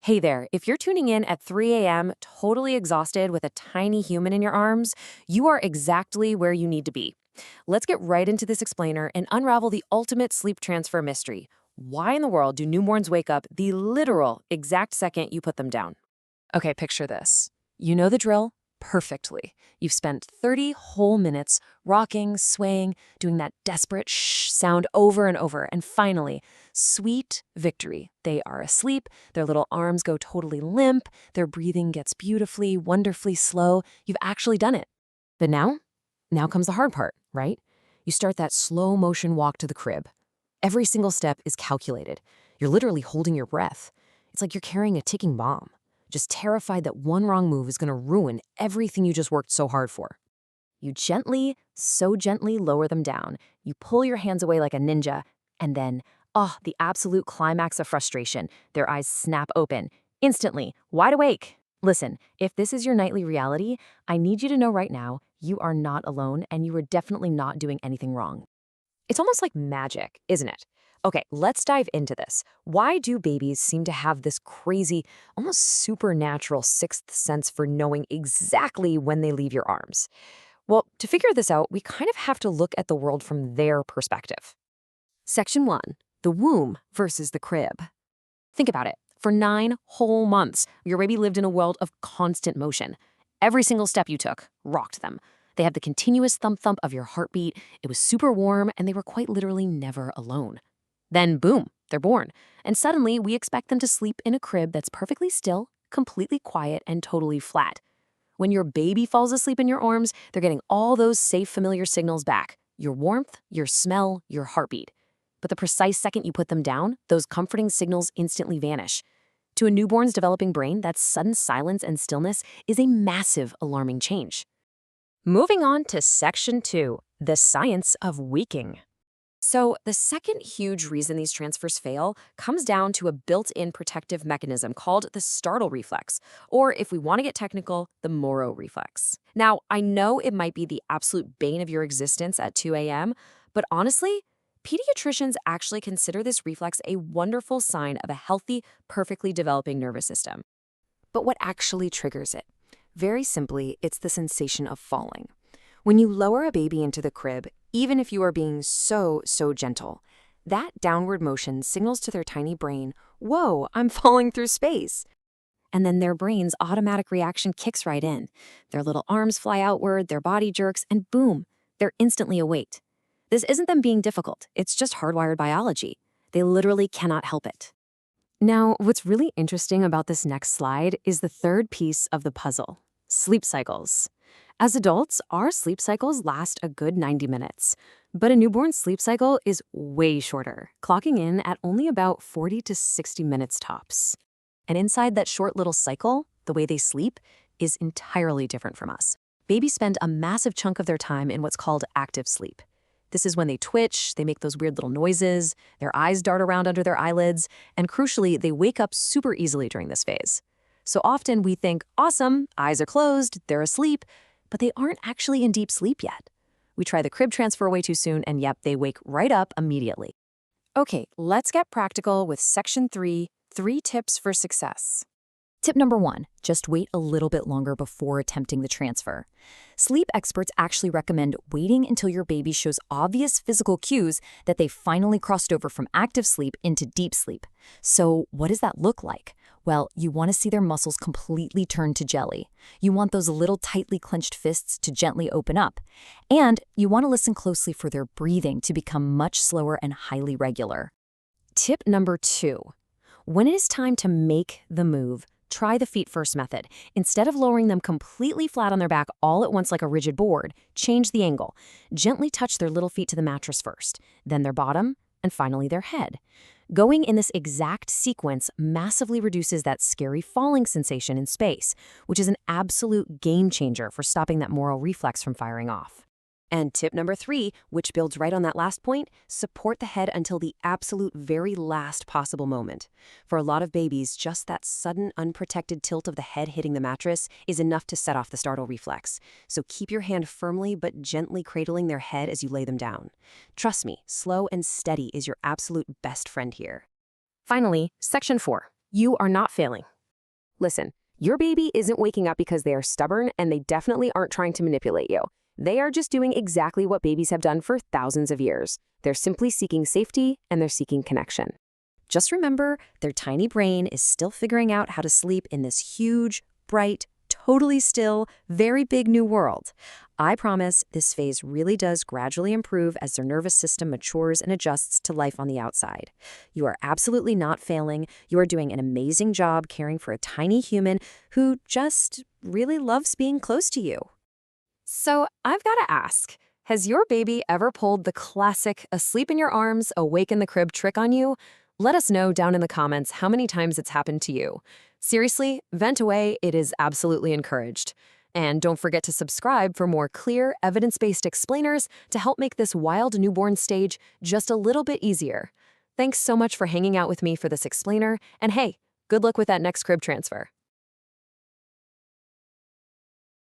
Hey there, if you're tuning in at 3 a.m., totally exhausted with a tiny human in your arms, you are exactly where you need to be. Let's get right into this explainer and unravel the ultimate sleep transfer mystery. Why in the world do newborns wake up the literal exact second you put them down? Okay, picture this. You know the drill perfectly. You've spent 30 whole minutes rocking, swaying, doing that desperate shh sound over and over, and finally, sweet victory. They are asleep, their little arms go totally limp, their breathing gets beautifully, wonderfully slow. You've actually done it. But now comes the hard part, right? You start that slow motion walk to the crib. Every single step is calculated. You're literally holding your breath. It's like you're carrying a ticking bomb, just terrified that one wrong move is going to ruin everything you just worked so hard for. You gently, so gently lower them down. You pull your hands away like a ninja, and then, the absolute climax of frustration. Their eyes snap open, instantly, wide awake. Listen, if this is your nightly reality, I need you to know right now, you are not alone and you are definitely not doing anything wrong. It's almost like magic, isn't it? Okay, let's dive into this. Why do babies seem to have this crazy, almost supernatural sixth sense for knowing exactly when they leave your arms? Well, to figure this out, we kind of have to look at the world from their perspective. Section 1. The womb versus the crib. Think about it. For 9 whole months, your baby lived in a world of constant motion. Every single step you took rocked them. They had the continuous thump-thump of your heartbeat, it was super warm, and they were quite literally never alone. Then, boom, they're born. And suddenly, we expect them to sleep in a crib that's perfectly still, completely quiet, and totally flat. When your baby falls asleep in your arms, they're getting all those safe, familiar signals back. Your warmth, your smell, your heartbeat. But the precise second you put them down, those comforting signals instantly vanish. To a newborn's developing brain, that sudden silence and stillness is a massive, alarming change. Moving on to Section 2, the science of weaking. So, the second huge reason these transfers fail comes down to a built-in protective mechanism called the startle reflex, or if we want to get technical, the Moro reflex. Now, I know it might be the absolute bane of your existence at 2 a.m., but honestly, pediatricians actually consider this reflex a wonderful sign of a healthy, perfectly developing nervous system. But what actually triggers it? Very simply, it's the sensation of falling. When you lower a baby into the crib, even if you are being so gentle, that downward motion signals to their tiny brain, whoa, I'm falling through space. And then their brain's automatic reaction kicks right in. Their little arms fly outward, their body jerks, and boom, they're instantly awake. This isn't them being difficult, it's just hardwired biology. They literally cannot help it. Now, what's really interesting about this next slide is the third piece of the puzzle, sleep cycles. As adults, our sleep cycles last a good 90 minutes, but a newborn's sleep cycle is way shorter, clocking in at only about 40 to 60 minutes tops. And inside that short little cycle, the way they sleep is entirely different from us. Babies spend a massive chunk of their time in what's called active sleep. This is when they twitch, they make those weird little noises, their eyes dart around under their eyelids, and crucially, they wake up super easily during this phase. So often we think, awesome, eyes are closed, they're asleep, but they aren't actually in deep sleep yet. We try the crib transfer way too soon, and yep, they wake right up immediately. Okay, let's get practical with Section 3, 3 tips for success. Tip number 1, just wait a little bit longer before attempting the transfer. Sleep experts actually recommend waiting until your baby shows obvious physical cues that they finally crossed over from active sleep into deep sleep. So what does that look like? Well, you want to see their muscles completely turn to jelly. You want those little tightly clenched fists to gently open up. And you want to listen closely for their breathing to become much slower and highly regular. Tip number 2, when it is time to make the move, try the feet first method. Instead of lowering them completely flat on their back all at once like a rigid board, change the angle. Gently touch their little feet to the mattress first, then their bottom, and finally their head. Going in this exact sequence massively reduces that scary falling sensation in space, which is an absolute game changer for stopping that Moro reflex from firing off. And tip number 3, which builds right on that last point, support the head until the absolute very last possible moment. For a lot of babies, just that sudden unprotected tilt of the head hitting the mattress is enough to set off the startle reflex. So keep your hand firmly but gently cradling their head as you lay them down. Trust me, slow and steady is your absolute best friend here. Finally, Section 4. You are not failing. Listen, your baby isn't waking up because they are stubborn, and they definitely aren't trying to manipulate you. They are just doing exactly what babies have done for thousands of years. They're simply seeking safety, and they're seeking connection. Just remember, their tiny brain is still figuring out how to sleep in this huge, bright, totally still, very big new world. I promise this phase really does gradually improve as their nervous system matures and adjusts to life on the outside. You are absolutely not failing. You are doing an amazing job caring for a tiny human who just really loves being close to you. So I've got to ask, has your baby ever pulled the classic asleep in your arms, awake in the crib trick on you? Let us know down in the comments how many times it's happened to you. Seriously, vent away, it is absolutely encouraged. And don't forget to subscribe for more clear, evidence-based explainers to help make this wild newborn stage just a little bit easier. Thanks so much for hanging out with me for this explainer, and hey, good luck with that next crib transfer.